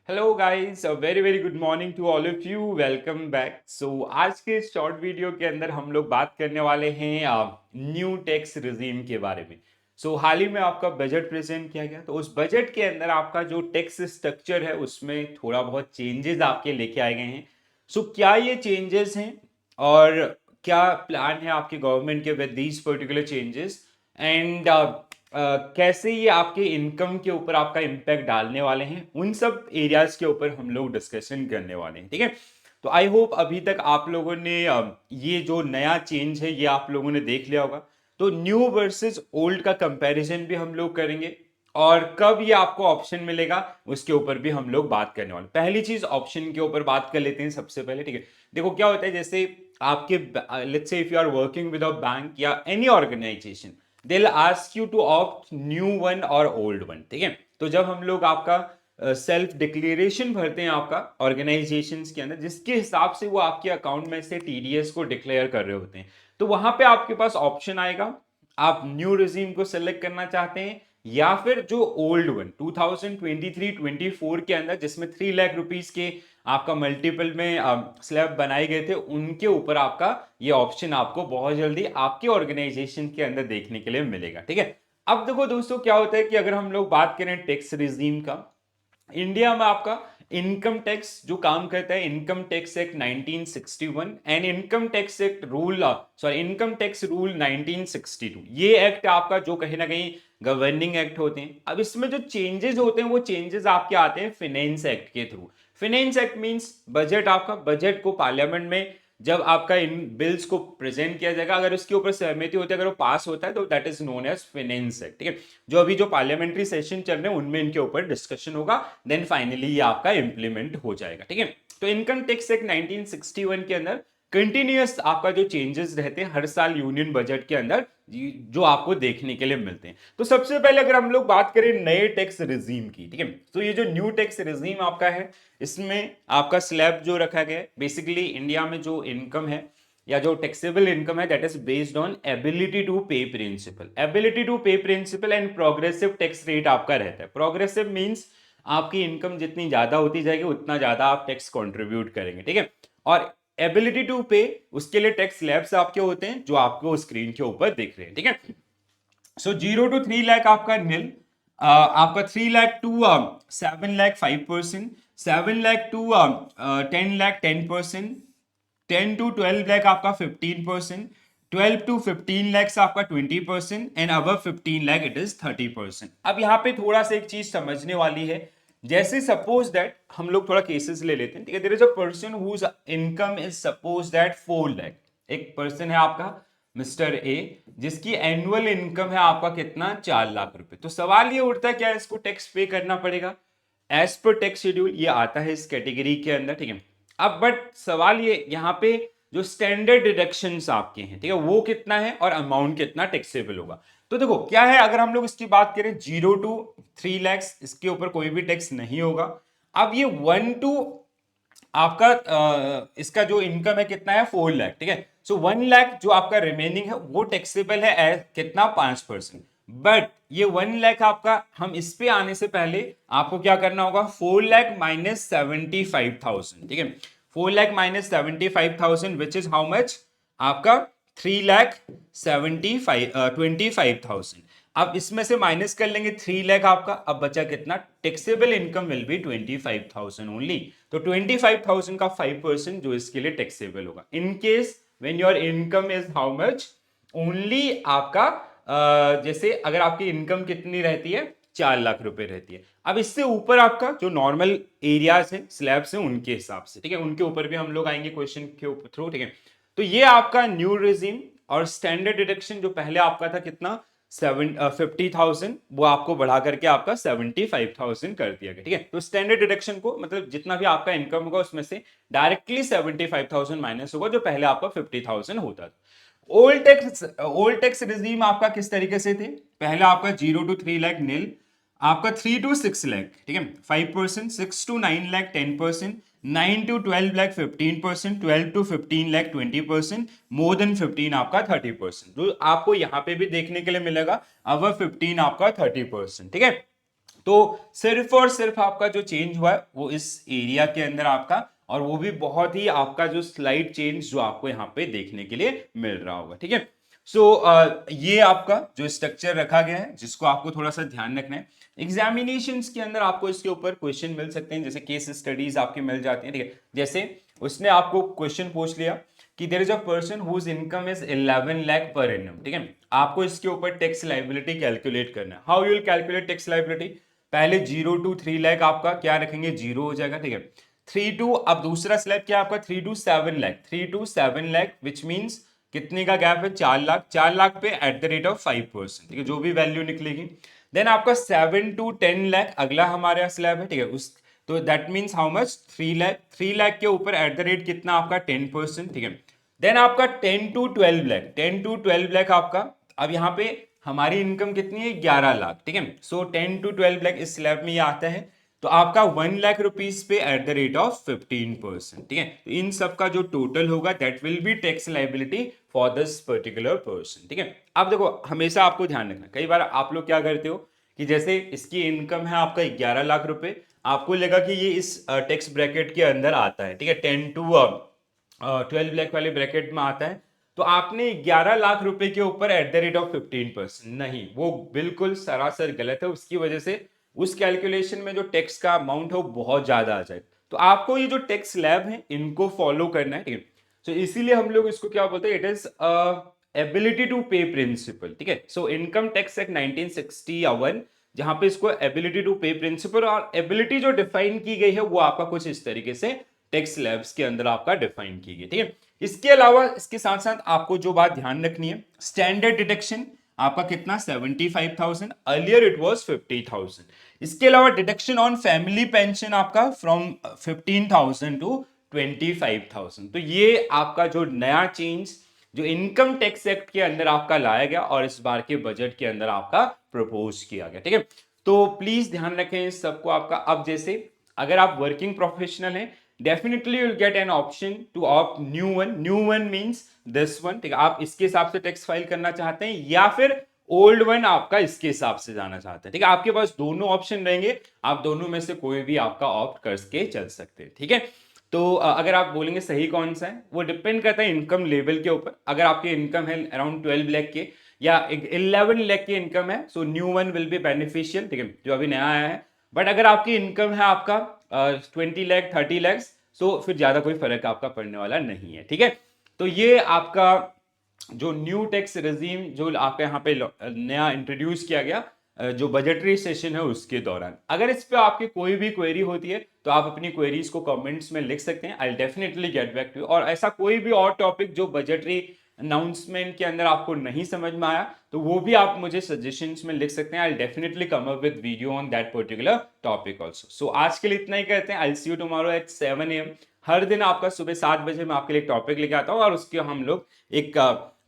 Hello guys, very very good morning to all of you. Welcome back. आज के इस short video के अंदर हम लोग बात करने वाले हैं न्यू टैक्स रिजीम के बारे में। हाल ही में आपका बजट प्रेजेंट किया गया, तो उस बजट के अंदर आपका जो टैक्स स्ट्रक्चर है उसमें थोड़ा बहुत चेंजेस आपके लेके आए गए हैं। क्या ये चेंजेस हैं और क्या प्लान है आपके गवर्नमेंट के with these particular changes, and कैसे ये आपके इनकम के ऊपर आपका इम्पैक्ट डालने वाले हैं, उन सब एरियाज के ऊपर हम लोग डिस्कशन करने वाले हैं। ठीक है, तो आई होप अभी तक आप लोगों ने ये जो नया चेंज है ये आप लोगों ने देख लिया होगा। तो न्यू वर्सेस ओल्ड का कंपैरिजन भी हम लोग करेंगे, और कब ये आपको ऑप्शन मिलेगा उसके ऊपर भी हम लोग बात करने वाले। पहली चीज ऑप्शन के ऊपर बात कर लेते हैं सबसे पहले। ठीक है, देखो क्या होता है, जैसे आपके let's say if you are working with a bank या any organisation, they will ask you to opt new one और ओल्ड वन। ठीक है, तो जब हम लोग आपका सेल्फ डिक्लेरेशन भरते हैं आपका ऑर्गेनाइजेशंस के अंदर, जिसके हिसाब से वो आपके अकाउंट में से टीडीएस को डिक्लेयर कर रहे होते हैं, तो वहां पे आपके पास ऑप्शन आएगा, आप न्यू रिजीम को सेलेक्ट करना चाहते हैं या फिर जो ओल्ड वन 2023-24 के अंदर जिसमें 3 लाख रुपीस के आपका मल्टीपल में स्लैब बनाए गए थे, उनके ऊपर आपका ये ऑप्शन आपको बहुत जल्दी आपके ऑर्गेनाइजेशन के अंदर देखने के लिए मिलेगा। ठीक है, अब देखो दोस्तों क्या होता है कि अगर हम लोग बात करें टैक्स रिजीम का, इंडिया में आपका इनकम टैक्स जो काम करता है, income tax act 1961 and income tax act rule income tax rule 1962, ये एक्ट आपका जो कहीं ना कहीं गवर्निंग एक्ट होते हैं। अब इसमें जो चेंजेस होते हैं वो चेंजेस आपके आते हैं फिनेंस एक्ट के through. Finance act means budget, आपका बजट को पार्लियामेंट में जब आपका इन बिल्स को प्रेजेंट किया जाएगा, अगर उसके ऊपर सहमति होती है, अगर वो पास होता है, तो that is known as finance act. ठीक है, जो अभी जो पार्लियामेंट्री सेशन चल रहे हैं उनमें इनके ऊपर डिस्कशन होगा, देन फाइनली ये आपका इंप्लीमेंट हो जाएगा। ठीक है, तो इनकम टैक्स एक्ट 1961 के अंदर कंटिन्यूअस आपका जो चेंजेस रहते हैं हर साल यूनियन बजट के अंदर, जो आपको देखने के लिए मिलते हैं। तो सबसे पहले अगर हम लोग बात करें नए टैक्स रिजीम की, ठीक है, तो ये जो न्यू टैक्स रिजीम आपका है, इसमें आपका स्लैब जो रखा गया है, बेसिकली इंडिया में जो इनकम है या जो टैक्सेबल इनकम है, that is based on ability to pay principle, ability to pay principle and progressive tax rate आपका रहता है। प्रोग्रेसिव मींस आपकी इनकम जितनी ज्यादा होती जाएगी उतना ज्यादा आप टैक्स कंट्रीब्यूट करेंगे। ठीक है, और एबिलिटी टू पे, उसके लिए टैक्स स्लैब्स आपके होते हैं जो आपको स्क्रीन के ऊपर दिख रहे हैं। ठीक है, 0 to 3 लाख आपका नील, आपका 3 lakh to 7 lakh 5%, 7 lakh to 10 lakh 10%, 10 to 12 lakh आपका 15%, 12 to 15 lakhs आपका 20%, and above 15 lakh it is 30%। अब यहाँ पे थोड़ा सा एक चीज समझने वाली है, जैसे सपोज दैट हम लोग थोड़ा केसेस ले लेते हैं। ठीक है, there is a person whose income is suppose that 4 lakh. एक पर्सन है आपका मिस्टर ए, जिसकी एनुअल इनकम है आपका कितना, 4 लाख रुपए। तो सवाल ये उठता है क्या इसको टैक्स पे करना पड़ेगा? एज पर टैक्स शेड्यूल ये आता है इस कैटेगरी के अंदर। ठीक है, अब बट सवाल ये यहाँ पे जो स्टैंडर्ड डिडक्शंस आपके हैं, ठीक है, वो कितना है और अमाउंट कितना टैक्सेबल होगा। तो देखो क्या है, अगर हम लोग इसकी बात करें 0 to 3 lakhs, इसके ऊपर कोई भी टैक्स नहीं होगा। अब ये 1 to आपका इसका जो इनकम है कितना है, 4 लाख। ठीक है, 1 लाख जो आपका रिमेनिंग है वो टैक्सेबल है एज कितना, 5%। बट ये 1 लाख आपका, हम इस पे आने से पहले आपको क्या करना होगा, 4 लाख माइनस 75,000। ठीक है, 4 lakh minus 75,000 which is how much, आपका 3 लाख 25,000। अब इसमें से माइनस कर लेंगे 3 लाख आपका, अब बचा कितना, taxable income will be 25,000 only. तो 25,000 का 5% जो इसके लिए टैक्सेबल होगा। In case when your income is how much, only आपका जैसे अगर आपकी इनकम कितनी रहती है, 4 लाख रुपए रहती है। अब इससे ऊपर आपका जो नॉर्मल एरियाज है, स्लैब्स है, उनके हिसाब से, ठीक है, उनके ऊपर भी हम लोग आएंगे क्वेश्चन के थ्रू। ठीक है, तो ये आपका न्यू रिजीम, और स्टैंडर्ड डिडक्शन जो पहले आपका था कितना, 50,000, वो आपको बढ़ा करके आपका 75,000 कर दिया गया। ठीक है, तो स्टैंडर्ड डिडक्शन को मतलब जितना भी आपका इनकम होगा उसमें से डायरेक्टली 75,000 माइनस होगा, जो पहले आपका 50,000 होता था। ओल्ड टैक्स रिजीम आपका किस तरीके से थे, पहले आपका 0 to 3 लाख नील, आपका 3 to 6 लाख, ठीक है, 5%, 6 to 9 lakh 10%, 9 to 12 lakh 15%, 12 to 15 lakh 20%, more than 15 आपका 30%। जो आपको यहाँ पे भी देखने के लिए मिलेगा, अवर 15 आपका 30%। ठीक है, तो सिर्फ और सिर्फ आपका जो चेंज हुआ है वो इस एरिया के अंदर आपका, और वो भी बहुत ही आपका जो स्लाइड चेंज जो आपको यहाँ पे देखने के लिए मिल रहा होगा, ठीक है। सो ये आपका जो स्ट्रक्चर रखा गया है जिसको आपको थोड़ा सा ध्यान रखना है। एग्जामिनेशंस के अंदर आपको इसके ऊपर क्वेश्चन मिल सकते हैं, जैसे केस स्टडीज आपके मिल जाती हैं, ठीक है। जैसे उसने आपको क्वेश्चन पूछ लिया कि there is a person whose income is 11 lakh per annum, ठीक है। आपको इसके ऊपर टैक्स लायबिलिटी कैलकुलेट करना है। How you will calculate tax liability? पहले 0 to 3 लाख आपका क्या रखेंगे, 0 हो जाएगा, ठीक है। 3 to, अब दूसरा स्लैब क्या आपका 3 to 7 lakh, 3 to 7 lakh which means कितने का गैप है, 4 लाख, 4 लाख पे एट द रेट ऑफ 5%, ठीक है, जो भी वैल्यू निकलेगी। देन आपका 7 to 10 लाख अगला हमारा स्लैब है, ठीक है। उस तो that means how much, 3 lakh, 3 lakh के ऊपर एट द रेट कितना आपका 10%, ठीक है। देन आपका 10 to 12 लाख, 10 to 12 लाख आपका, अब यहाँ पे हमारी इनकम कितनी है, 11 लाख, ठीक है। सो 10 to 12 लाख इस स्लैब में ये आता है, तो आपका 1 लाख रुपीज पे एट द रेट ऑफ 15%, ठीक है। तो इन सब का जो टोटल होगा that will be tax liability for this particular person, ठीक है। अब देखो हमेशा आपको ध्यान रखना, कई बार आप लोग क्या करते हो कि जैसे इसकी इनकम है आपका 11 लाख रुपए, आपको लगा कि ये इस टैक्स ब्रैकेट के अंदर आता है, ठीक है, 10 to 12 लाख वाले ब्रैकेट में आता है, तो आपने 11 लाख रुपए के ऊपर एट द रेट ऑफ 15%, नहीं, वो बिल्कुल सरासर गलत है। उसकी वजह से उस कैलकुलेशन में जो टैक्स का अमाउंट है वो बहुत ज्यादा आ जाए। तो आपको ये जो टैक्स स्लैब है इनको फॉलो करना है, ठीक है। तो इसीलिए हम लोग इसको क्या बोलते हैं, it is ability to pay principal, ठीक है। सो इनकम टैक्स एक्ट 1961, जहां पे इसको एबिलिटी टू पे प्रिंसिपल, और एबिलिटी जो डिफाइन की गई है वो आपका कुछ इस तरीके से टैक्स स्लैब्स के अंदर आपका डिफाइन की गई, ठीक है। इसके अलावा इसके साथ साथ आपको जो बात ध्यान रखनी है, स्टैंडर्ड डिडक्शन आपका कितना, 75,000, अर्लियर इट वाज 50,000। इसके अलावा डिडक्शन ऑन फैमिली पेंशन आपका फ्रॉम 15,000 टू 25,000। तो ये आपका जो नया चेंज जो इनकम टैक्स एक्ट के अंदर आपका लाया गया और इस बार के बजट के अंदर आपका प्रपोज किया गया, ठीक है। तो प्लीज ध्यान रखें इस सबको आपका। अब जैसे अगर आप वर्किंग प्रोफेशनल हैं, definitely you will get an option to opt new one. New one means this one, ठीक है। आप इसके हिसाब से टैक्स फाइल करना चाहते हैं या फिर ओल्ड वन आपका इसके हिसाब से जाना चाहते हैं, ठीक है। आपके पास दोनों ऑप्शन रहेंगे, आप दोनों में से कोई भी आपका ऑप्ट करके चल सकते हैं, ठीक है। तो अगर आप बोलेंगे सही कौन सा है, वो डिपेंड करता है इनकम लेवल के ऊपर। अगर आपकी इनकम है अराउंड 12 लाख के या 11 लाख की इनकम है, so new one will be beneficial, ठीक है, जो अभी नया आया है। बट अगर आपकी इनकम है आपका 20 लाख 30 लाख, सो फिर ज्यादा कोई फर्क आपका पड़ने वाला नहीं है, ठीक है। तो ये आपका जो न्यू टैक्स रेजीम जो आपके यहाँ पे नया इंट्रोड्यूस किया गया जो बजटरी सेशन है उसके दौरान। अगर इस पे आपकी कोई भी क्वेरी होती है तो आप अपनी क्वेरीज को कमेंट्स में लिख सकते हैं, I definitely get back to you. और ऐसा कोई भी और टॉपिक जो बजटरी अनाउंसमेंट के अंदर आपको नहीं समझ में आया तो वो भी आप मुझे सजेशंस में लिख सकते हैं, I definitely come up with video on that particular topic also. So आज के लिए इतना ही कहते हैं, I see you tomorrow at 7 AM। हर दिन आपका सुबह 7 बजे मैं आपके लिए टॉपिक लेके आता हूँ और उसके हम लोग एक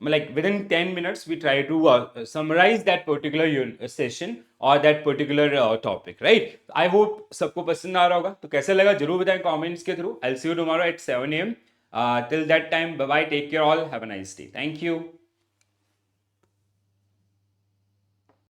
like within 10 minutes we try to summarize that particular session or that particular topic, right? I hope सबको पसंद आ रहा होगा। तो कैसे लगा जरूर बताएं कमेंट्स के through. I'll see you tomorrow at 7 AM. Till that time, bye bye, take care all, have a nice day, thank you.